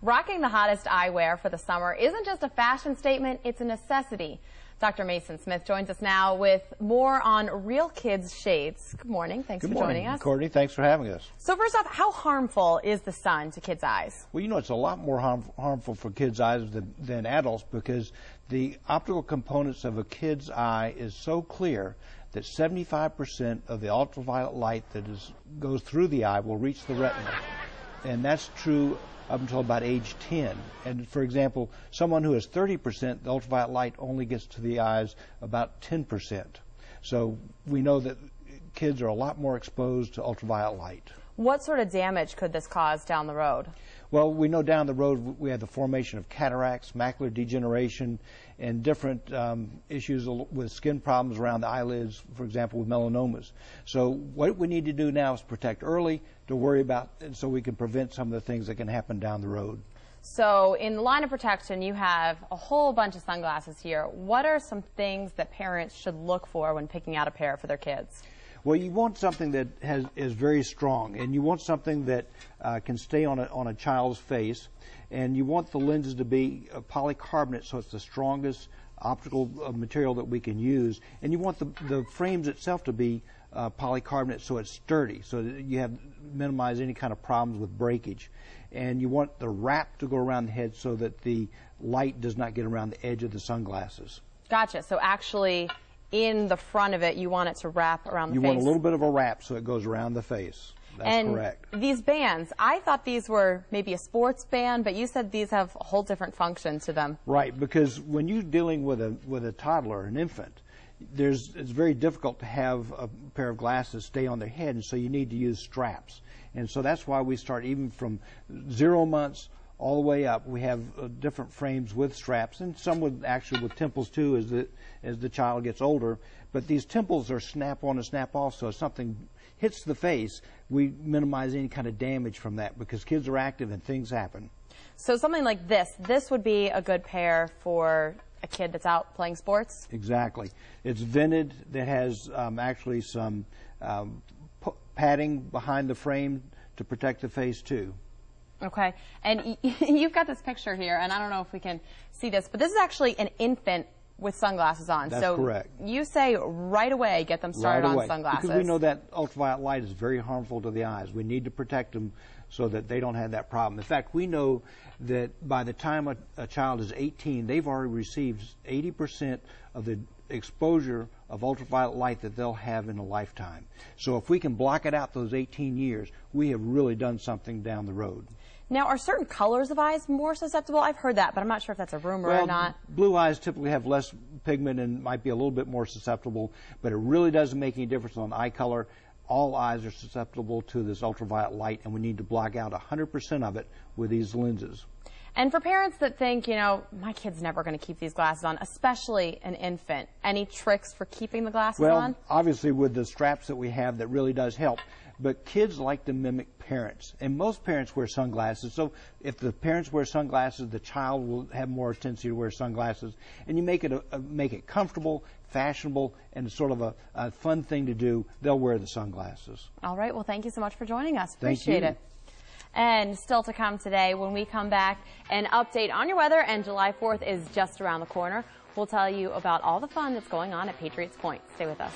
Rocking the hottest eyewear for the summer isn't just a fashion statement, it's a necessity. Dr. Mason Smith joins us now with more on Real Kids Shades. Good morning. Thanks for joining us. Courtney, thanks for having us. So first off, how harmful is the sun to kids' eyes? Well, you know, it's a lot more harmful for kids' eyes than adults, because the optical components of a kid's eye is so clear that 75% of the ultraviolet light that goes through the eye will reach the retina. And that's true up until about age 10. And for example, someone who has 30%, the ultraviolet light only gets to the eyes about 10%. So we know that kids are a lot more exposed to ultraviolet light. What sort of damage could this cause down the road? Well, we know down the road we have the formation of cataracts, macular degeneration, and different issues with skin problems around the eyelids, for example, with melanomas. So what we need to do now is protect early to worry about, so we can prevent some of the things that can happen down the road. So in the line of protection, you have a whole bunch of sunglasses here. What are some things that parents should look for when picking out a pair for their kids? Well, you want something that is very strong, and you want something that can stay on a child's face, and you want the lenses to be polycarbonate, so it's the strongest optical material that we can use, and you want the frames itself to be polycarbonate, so it's sturdy, so that you minimize any kind of problems with breakage. And you want the wrap to go around the head so that the light does not get around the edge of the sunglasses. Gotcha. So actually, in the front of it, you want it to wrap around the face. You want a little bit of a wrap so it goes around the face. That's correct. These bands, I thought these were maybe a sports band, but you said these have a whole different function to them. Right, because when you're dealing with a toddler, an infant, it's very difficult to have a pair of glasses stay on their head, and so you need to use straps. And so that's why we start even from 0 months all the way up. We have different frames with straps, and some with temples too as the child gets older. But these temples are snap on and snap off, so if something hits the face, we minimize any kind of damage from that, because kids are active and things happen. So something like this would be a good pair for a kid that's out playing sports? Exactly. It's vented, that has actually some padding behind the frame to protect the face too. Okay, and you've got this picture here, and I don't know if we can see this, but this is actually an infant with sunglasses on. That's correct. You say right away get them started on sunglasses. Because we know that ultraviolet light is very harmful to the eyes. We need to protect them so that they don't have that problem. In fact, we know that by the time a child is 18, they've already received 80% of the exposure of ultraviolet light that they'll have in a lifetime. So if we can block it out those 18 years, we have really done something down the road. Now, are certain colors of eyes more susceptible? I've heard that, but I'm not sure if that's a rumor or not. Blue eyes typically have less pigment and might be a little bit more susceptible, but it really doesn't make any difference on eye color. All eyes are susceptible to this ultraviolet light, and we need to block out 100% of it with these lenses. And for parents that think, you know, my kid's never going to keep these glasses on, especially an infant, any tricks for keeping the glasses on? Well, obviously with the straps that we have, that really does help. But kids like to mimic parents, and most parents wear sunglasses. So if the parents wear sunglasses, the child will have more tendency to wear sunglasses. And you make it comfortable, fashionable, and sort of a fun thing to do. They'll wear the sunglasses. All right. Well, thank you so much for joining us. Thank you. Appreciate it. And still to come today, when we come back, an update on your weather, and July 4th is just around the corner. We'll tell you about all the fun that's going on at Patriots Point. Stay with us.